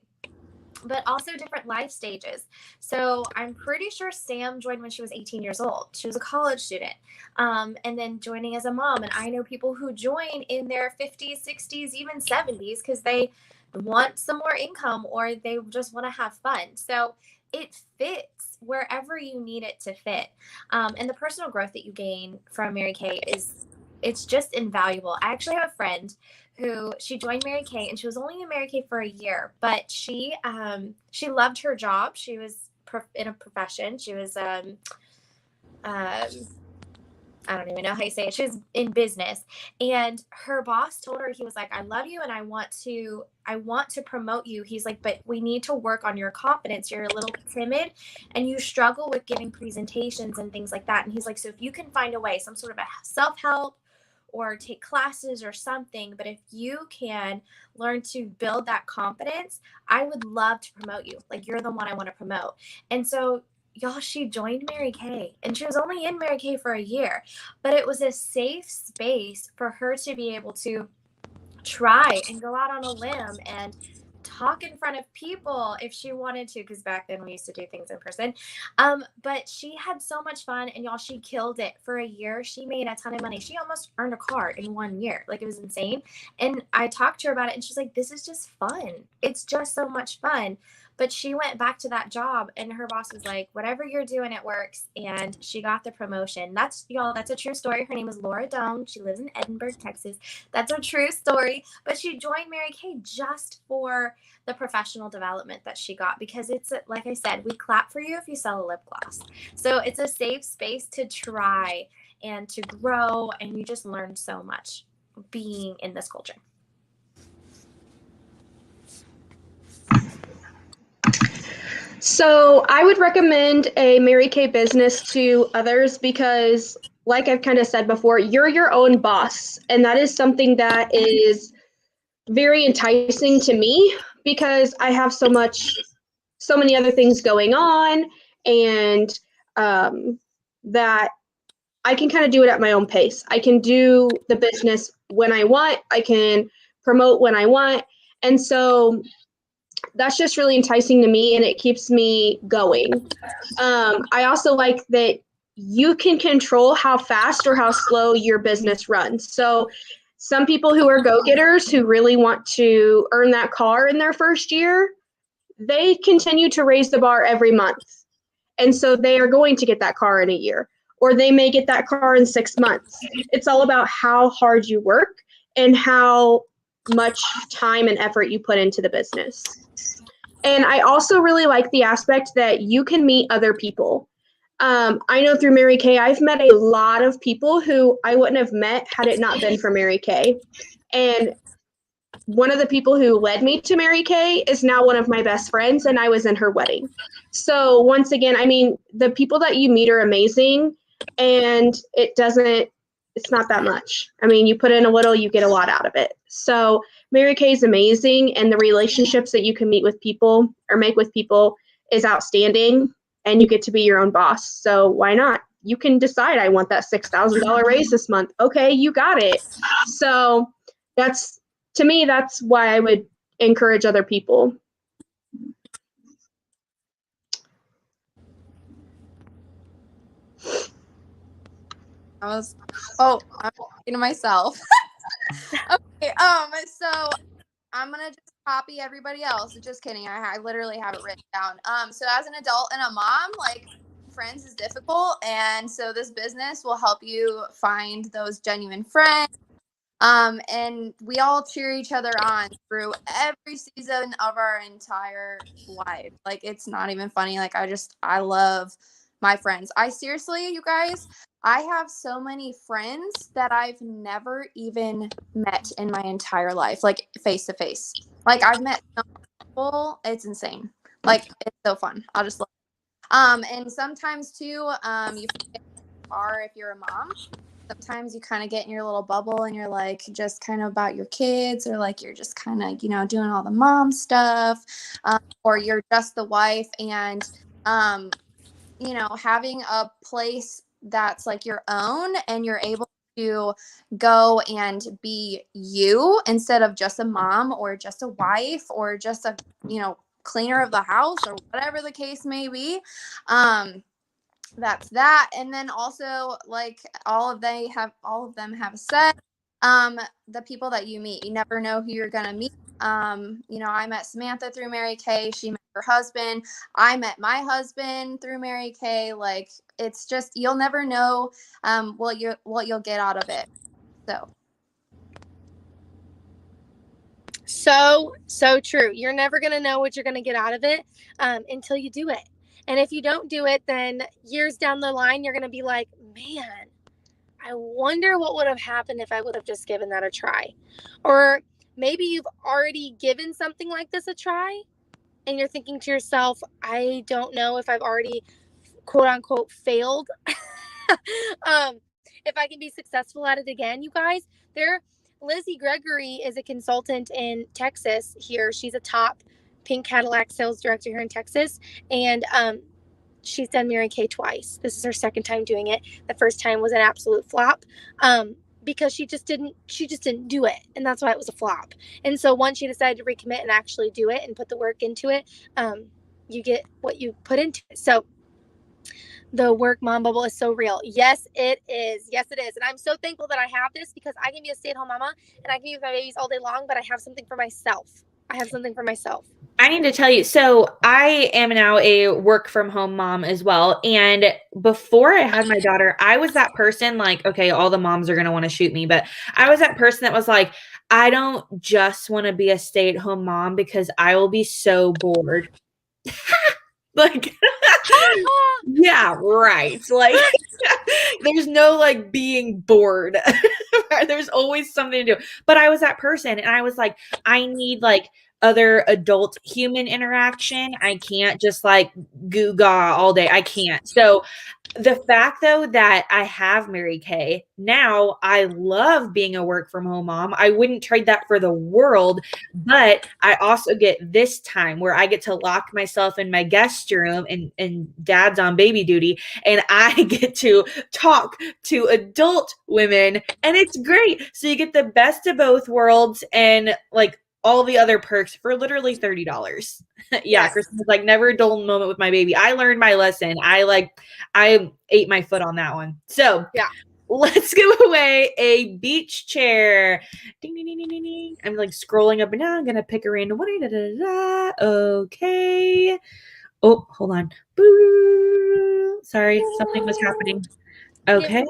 but also different life stages. So I'm pretty sure Sam joined when she was 18 years old. She was a college student, and then joining as a mom. And I know people who join in their 50s, 60s, even 70s because they want some more income or they just want to have fun. So it fits wherever you need it to fit. And the personal growth that you gain from Mary Kay it's just invaluable. I actually have a friend who she joined Mary Kay and she was only in Mary Kay for a year, but she loved her job. She was in a profession. She was I don't even know how you say it. She was in business, and her boss told her, he was like, I love you and I want to promote you. He's like, but we need to work on your confidence. You're a little timid and you struggle with giving presentations and things like that. And he's like, so if you can find a way, some sort of a self-help or take classes or something, but if you can learn to build that confidence, I would love to promote you. Like, you're the one I want to promote. And so y'all, she joined Mary Kay and she was only in Mary Kay for a year, but it was a safe space for her to be able to try and go out on a limb and talk in front of people if she wanted to, because back then we used to do things in person. But she had so much fun, and y'all, she killed it for a year. She made a ton of money. She almost earned a car in 1 year. Like, it was insane. And I talked to her about it and she's like, this is just fun. It's just so much fun. But she went back to that job and her boss was like, whatever you're doing, it works. And she got the promotion. That's a true story. Her name is Laura Doan. She lives in Edinburgh, Texas. That's a true story. But she joined Mary Kay just for the professional development that she got, because it's, like I said, we clap for you if you sell a lip gloss. So it's a safe space to try and to grow, and you just learn so much being in this culture. So I would recommend a Mary Kay business to others because, like I've kind of said before, you're your own boss. And that is something that is very enticing to me because I have so many other things going on, and that I can kind of do it at my own pace. I can do the business when I want. I can promote when I want. And so that's just really enticing to me, and it keeps me going. I also like that you can control how fast or how slow your business runs. So some people who are go-getters who really want to earn that car in their first year, they continue to raise the bar every month. And so they are going to get that car in a year, or they may get that car in 6 months. It's all about how hard you work and how much time and effort you put into the business. And I also really like the aspect that you can meet other people. I know through Mary Kay, I've met a lot of people who I wouldn't have met had it not been for Mary Kay. And one of the people who led me to Mary Kay is now one of my best friends, and I was in her wedding. So once again, I mean, the people that you meet are amazing, and it's not that much. I mean, you put in a little, you get a lot out of it. So Mary Kay is amazing, and the relationships that you can meet with people or make with people is outstanding, and you get to be your own boss. So why not? You can decide, I want that $6,000 raise this month. Okay, you got it. So to me, that's why I would encourage other people. I'm talking to myself. Okay, so I'm gonna just copy everybody else. Just kidding. I literally have it written down. So as an adult and a mom, like, friends is difficult, and so this business will help you find those genuine friends. And we all cheer each other on through every season of our entire life. Like, it's not even funny. Like, I love my friends. I seriously, you guys, I have so many friends that I've never even met in my entire life, like face to face. Like, I've met so many people. It's insane. Like, it's so fun. I'll just love it. And sometimes too, you forget who you are if you're a mom. Sometimes you kind of get in your little bubble and you're like just kind of about your kids, or like you're just kind of, doing all the mom stuff, or you're just the wife, and having a place that's like your own and you're able to go and be you instead of just a mom or just a wife or just a cleaner of the house or whatever the case may be. That's that. And then also, like, all of them have said, the people that you meet, you never know who you're gonna meet. I met Samantha through Mary Kay. She met her husband. I met my husband through Mary Kay. Like, it's just, you'll never know what you'll get out of it. So true. You're never gonna know what you're gonna get out of it until you do it. And if you don't do it, then years down the line, you're going to be like, man, I wonder what would have happened if I would have just given that a try. Or maybe you've already given something like this a try and you're thinking to yourself, I don't know if I've already, quote unquote, failed. If I can be successful at it again, you guys. Lizzie Gregory is a consultant in Texas here. She's a top pink Cadillac sales director here in Texas, and she's done Mary Kay twice. This is her second time doing it. The first time was an absolute flop because she just didn't do it, and that's why it was a flop. And so once she decided to recommit and actually do it and put the work into it, you get what you put into it. So the work mom bubble is so real. Yes, it is. Yes, it is. And I'm so thankful that I have this because I can be a stay-at-home mama and I can be with my babies all day long, but I have something for myself. I need to tell you, so I am now a work from home mom as well. And before I had my daughter, I was that person, like, okay, all the moms are going to want to shoot me, but I was that person that was like, I don't just want to be a stay-at-home mom because I will be so bored. Like, yeah, right. Like, there's no like being bored. There's always something to do. But I was that person, and I was like, I need like other adult human interaction. I can't just like goo gaw all day. I can't. So the fact though that I have Mary Kay, now I love being a work from home mom. I wouldn't trade that for the world, but I also get this time where I get to lock myself in my guest room and dad's on baby duty, and I get to talk to adult women, and it's great. So you get the best of both worlds and like all the other perks for literally $30. Yeah, yes. Kristen was like, never a dull moment with my baby. I learned my lesson. I ate my foot on that one. So yeah, let's give away a beach chair. Ding, ding, ding, ding, ding. I'm like scrolling up and down. I'm gonna pick a random one. Da, da, da, da. Okay. Oh, hold on. Boo. Sorry, something was happening. Okay.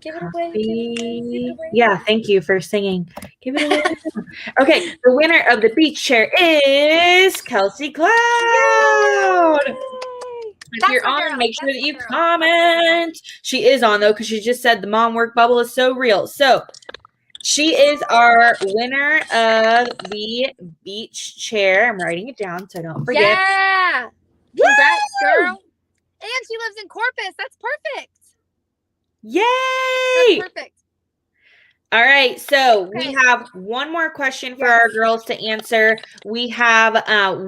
Give it away. Yeah, thank you for singing. Give it away. Okay, the winner of the beach chair is Kelsey Cloud. If you're on, make sure that you comment. She is on though, because she just said the mom work bubble is so real. So she is our winner of the beach chair. I'm writing it down so I don't forget. Yeah. Congrats, girl. And she lives in Corpus. That's perfect. Yay! That's perfect. All right, so we Okay. have one more question for our girls to answer. We have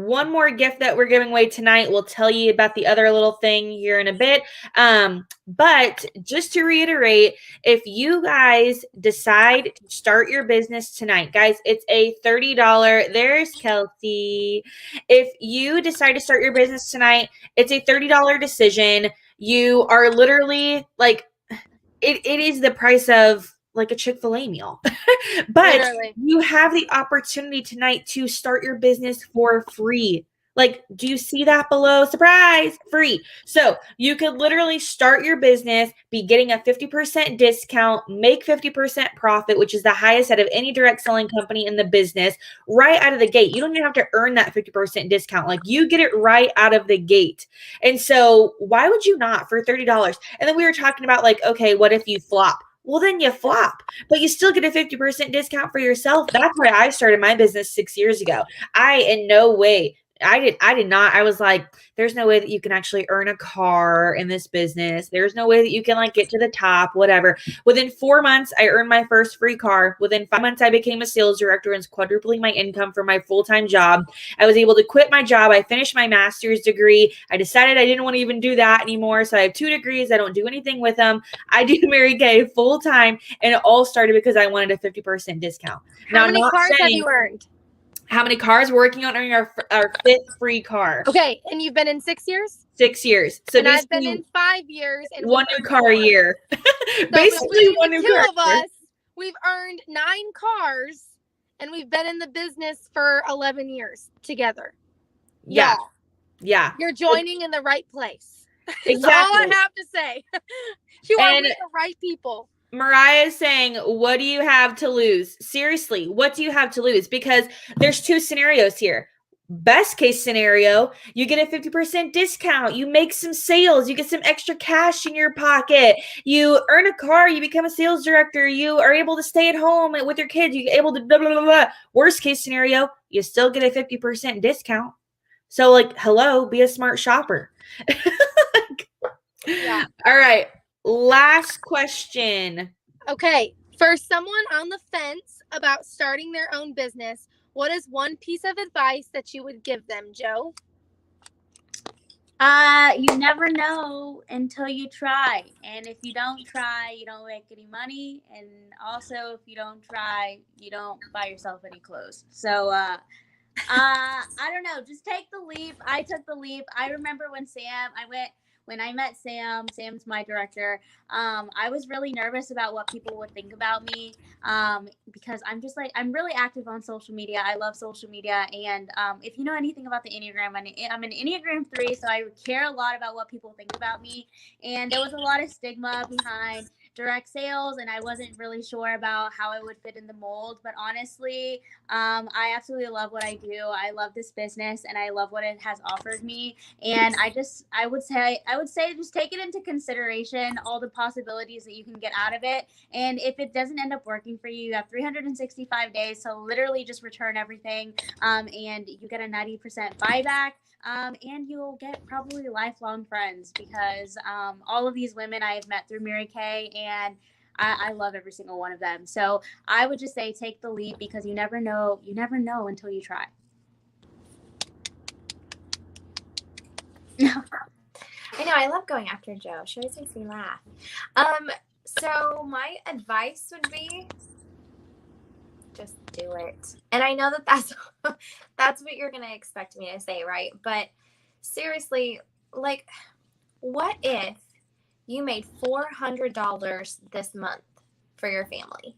one more gift that we're giving away tonight. We'll tell you about the other little thing here in a bit. But just to reiterate, if you guys decide to start your business tonight, guys, it's a $30. There's Kelsey. If you decide to start your business tonight, it's a $30 decision. You are literally like, it is the price of like a Chick-fil-A meal. But Literally. you have the opportunity tonight to start your business for free. Like, do you see that below? Surprise, free. So you could literally start your business, be getting a 50% discount, make 50% profit, which is the highest out of any direct selling company in the business, right out of the gate. You don't even have to earn that 50% discount. Like, you get it right out of the gate. And so why would you not for $30? And then we were talking about like, okay, what if you flop? Well, then you flop, but you still get a 50% discount for yourself. That's why I started my business 6 years ago. In no way, I did not. I was like, there's no way that you can actually earn a car in this business. There's no way that you can like get to the top, whatever. Within 4 months, I earned my first free car. Within 5 months, I became a sales director and quadrupling my income for my full-time job. I was able to quit my job. I finished my master's degree. I decided I didn't want to even do that anymore. So I have 2 degrees. I don't do anything with them. I do Mary Kay full time. And it all started because I wanted a 50% discount. How many cars have you earned? How many cars? We're working on earning our 5th free car. Okay, and you've been in 6 years? 6 years. So and I've been in 5 years. And one new car a year. So basically one new car. Two of us, we've earned 9 cars, and we've been in the business for 11 years together. Yeah. Y'all, yeah. You're joining in the right place. Exactly. That's all I have to say. You are And with the right people. Mariah is saying, what do you have to lose? Seriously, what do you have to lose? Because there's 2 scenarios here. Best case scenario, you get a 50% discount. You make some sales. You get some extra cash in your pocket. You earn a car. You become a sales director. You are able to stay at home with your kids. You're able to blah, blah, blah, blah. Worst case scenario, you still get a 50% discount. So like, hello, be a smart shopper. Yeah. All right. Last question. Okay. For someone on the fence about starting their own business, what is one piece of advice that you would give them, Joe? You never know until you try. And if you don't try, you don't make any money. And also, if you don't try, you don't buy yourself any clothes. So, I don't know. Just take the leap. I took the leap. I remember when I met Sam's my director, I was really nervous about what people would think about me, because I'm really active on social media. I love social media. And if you know anything about the Enneagram, I'm an Enneagram 3, so I care a lot about what people think about me. And there was a lot of stigma behind direct sales, and I wasn't really sure about how I would fit in the mold. But honestly, I absolutely love what I do. I love this business, and I love what it has offered me. And I would say just take it into consideration, all the possibilities that you can get out of it. And if it doesn't end up working for you, you have 365 days to literally just return everything, and you get a 90% buyback. And you'll get probably lifelong friends, because all of these women I have met through Mary Kay, and I love every single one of them. So I would just say take the leap, because you never know until you try. I know, I love going after Jo. She always makes me laugh. So my advice would be, just do it. And I know that that's what you're going to expect me to say, right? But seriously, like, what if you made $400 this month for your family?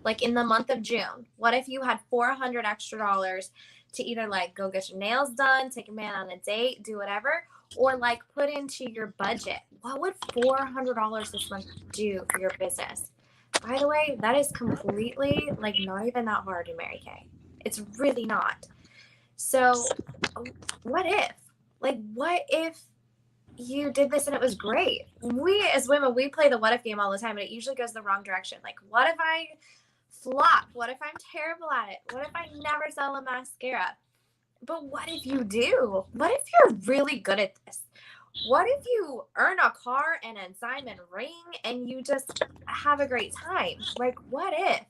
Like in the month of June, what if you had $400 extra dollars to either like go get your nails done, take a man on a date, do whatever, or like put into your budget? What would $400 this month do for your business? By the way, that is completely like not even that hard in Mary Kay. It's really not. So what if you did this and it was great? We as women, we play the what if game all the time, and it usually goes the wrong direction. Like, what if I flop? What if I'm terrible at it? What if I never sell a mascara? But what if you do? What if you're really good at this? what if you earn a car and a diamond ring and you just have a great time? Like, what if?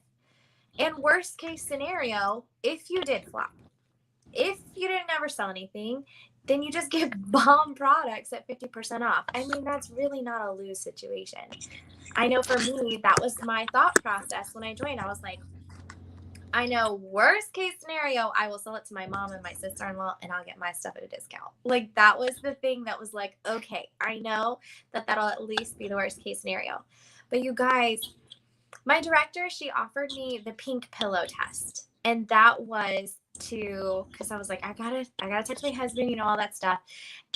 And worst case scenario, if you did flop, if you didn't ever sell anything, then you just get bomb products at 50% off. I mean, that's really not a lose situation. I know for me, that was my thought process when I joined. I was like, I know worst case scenario, I will sell it to my mom and my sister-in-law and I'll get my stuff at a discount. Like, that was the thing that was like, okay, I know that that'll at least be the worst case scenario. But you guys, my director, she offered me the pink pillow test. And that was because I was like, I gotta text my husband, all that stuff.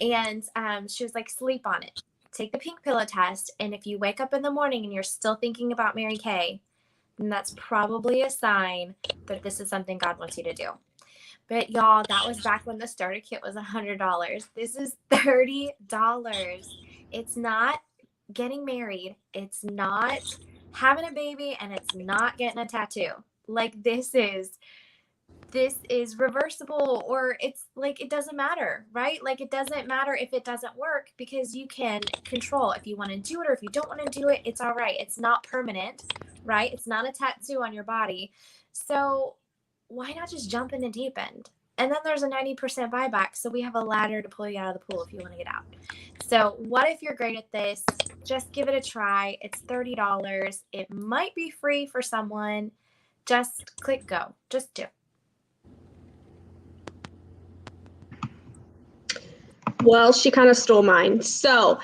And she was like, sleep on it. Take the pink pillow test. And if you wake up in the morning and you're still thinking about Mary Kay, then that's probably a sign that this is something God wants you to do. But y'all, that was back when the starter kit was $100. This is $30. It's not getting married. It's not having a baby, and it's not getting a tattoo. Like, this is reversible, or it's like, it doesn't matter, right? Like, it doesn't matter if it doesn't work, because you can control if you want to do it or if you don't want to do it. It's all right. It's not permanent, right? It's not a tattoo on your body. So why not just jump in the deep end? And then there's a 90% buyback. So we have a ladder to pull you out of the pool if you want to get out. So what if you're great at this? Just give it a try. It's $30. It might be free for someone. Just click go. Just do. Well, she kind of stole mine. So,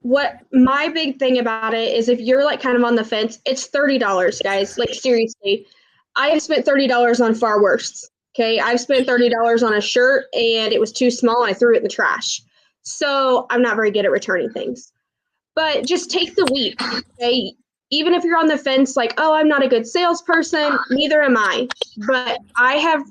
what my big thing about it is, if you're like kind of on the fence, it's $30, guys. Like, seriously, I have spent $30 on far worse. Okay, I've spent $30 on a shirt and it was too small and I threw it in the trash. So I'm not very good at returning things. But just take the leap. Okay, even if you're on the fence, like, oh, I'm not a good salesperson, neither am I. But I have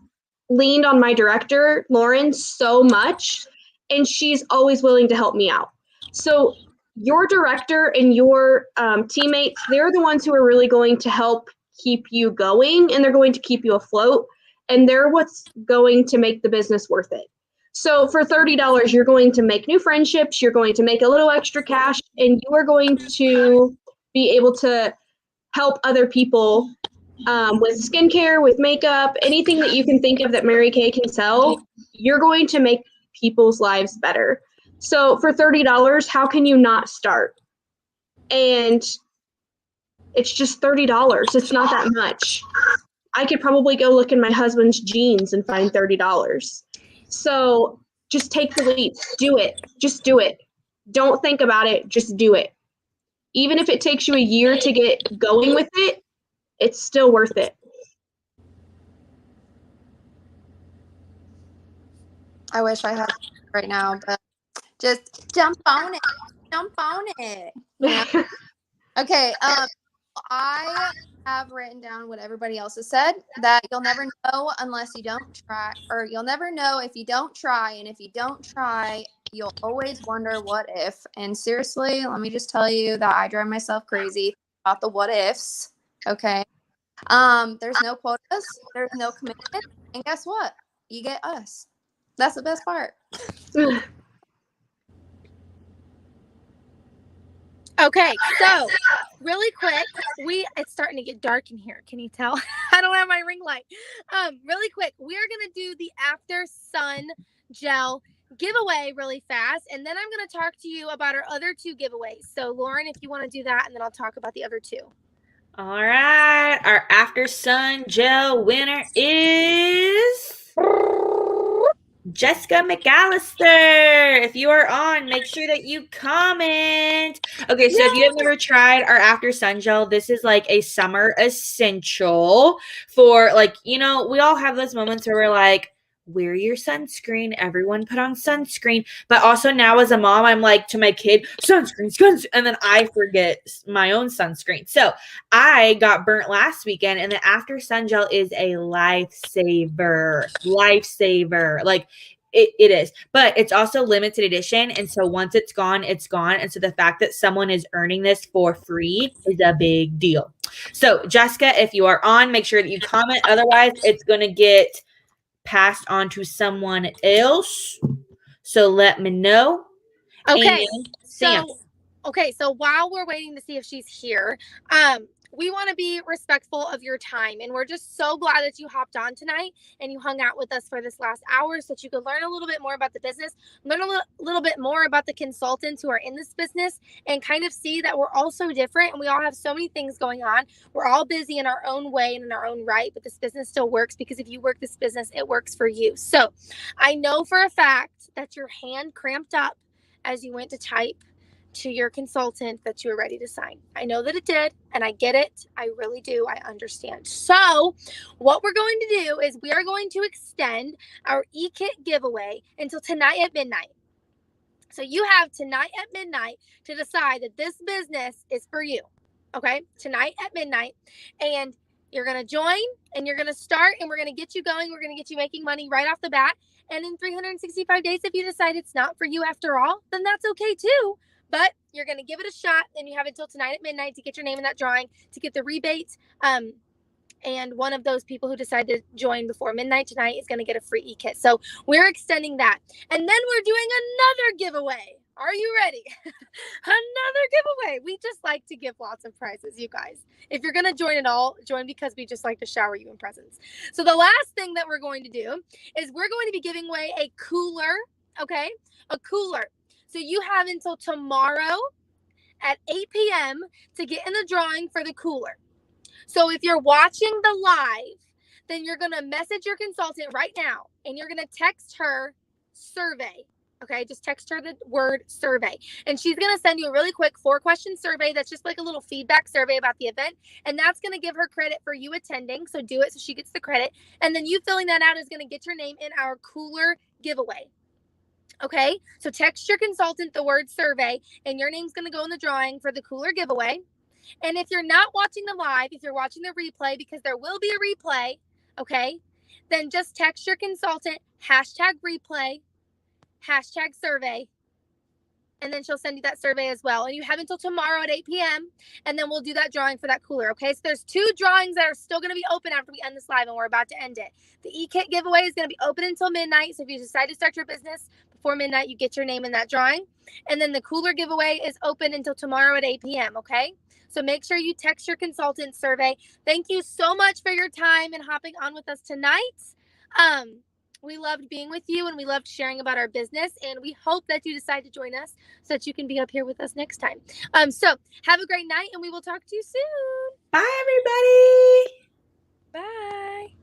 leaned on my director, Lauren, so much, and she's always willing to help me out. So your director and your teammates, they're the ones who are really going to help keep you going, and they're going to keep you afloat, and they're what's going to make the business worth it. So for $30, you're going to make new friendships, you're going to make a little extra cash, and you are going to be able to help other people with skincare, with makeup, anything that you can think of that Mary Kay can sell. You're going to make people's lives better. So for $30, how can you not start? And it's just $30. It's not that much. I could probably go look in my husband's jeans and find $30. So just take the leap. Do it. Just do it. Don't think about it. Just do it. Even if it takes you a year to get going with it, it's still worth it. I wish I had right now, but just jump on it. Jump on it. Yeah. Okay. I have written down what everybody else has said, that you'll never know unless you don't try, or you'll never know if you don't try. And if you don't try, you'll always wonder what if. And seriously, let me just tell you that I drive myself crazy about the what ifs. Okay. There's no quotas, there's no commitment, and guess what? You get us. That's the best part. Okay, so really quick, it's starting to get dark in here. Can you tell? I don't have my ring light. Really quick, we're gonna do the After Sun Gel giveaway really fast, and then I'm gonna talk to you about our other two giveaways. So Lauren, if you want to do that, and then I'll talk about the other two. All right, our After Sun Gel winner is Jessica McAllister. If you are on, make sure that you comment. Okay, so if you have never tried our After Sun Gel, this is like a summer essential for, like, we all have those moments where we're like, wear your sunscreen. Everyone put on sunscreen. But also now as a mom, I'm like to my kid, sunscreen. And then I forget my own sunscreen. So I got burnt last weekend, and the After Sun Gel is a lifesaver. Like, it is. But it's also limited edition. And so once it's gone, it's gone. And so the fact that someone is earning this for free is a big deal. So Jessica, if you are on, make sure that you comment. Otherwise, it's going to get passed on to someone else. So let me know. Okay. And Sam. So while we're waiting to see if she's here, we want to be respectful of your time, and we're just so glad that you hopped on tonight and you hung out with us for this last hour so that you could learn a little bit more about the business, learn a little bit more about the consultants who are in this business, and kind of see that we're all so different and we all have so many things going on. We're all busy in our own way and in our own right, but this business still works because if you work this business, it works for you. So I know for a fact that your hand cramped up as you went to type to your consultant that you were ready to sign. I know that it did, and I get it. I really do. I understand. So what we're going to do is we are going to extend our EKIT giveaway until tonight at midnight. So you have tonight at midnight to decide that this business is for you. Okay? Tonight at midnight. And you're going to join and you're going to start and we're going to get you going. We're going to get you making money right off the bat. And in 365 days, if you decide it's not for you after all, then that's okay too. But you're going to give it a shot, and you have until tonight at midnight to get your name in that drawing, to get the rebate. And one of those people who decide to join before midnight tonight is going to get a free e-kit. So we're extending that. And then we're doing another giveaway. Are you ready? Another giveaway. We just like to give lots of prizes, you guys. If you're going to join at all, join because we just like to shower you in presents. So the last thing that we're going to do is we're going to be giving away a cooler, okay? A cooler. So you have until tomorrow at 8 p.m. to get in the drawing for the cooler. So if you're watching the live, then you're going to message your consultant right now and you're going to text her survey. Okay, just text her the word survey. And she's going to send you a really quick 4-question survey that's just like a little feedback survey about the event. And that's going to give her credit for you attending. So do it so she gets the credit. And then you filling that out is going to get your name in our cooler giveaway. Okay, so text your consultant the word survey and your name's going to go in the drawing for the cooler giveaway. And if you're not watching the live, if you're watching the replay, because there will be a replay, okay, then just text your consultant #replay, #survey, and then she'll send you that survey as well. And you have until tomorrow at 8 p.m. and then we'll do that drawing for that cooler, okay? So there's 2 drawings that are still going to be open after we end this live, and we're about to end it. The EKIT giveaway is going to be open until midnight, so if you decide to start your business before midnight, you get your name in that drawing. And then the cooler giveaway is open until tomorrow at 8 p.m., okay? So make sure you text your consultant survey. Thank you so much for your time and hopping on with us tonight. We loved being with you and we loved sharing about our business, and we hope that you decide to join us so that you can be up here with us next time. So have a great night and we will talk to you soon. Bye, everybody. Bye.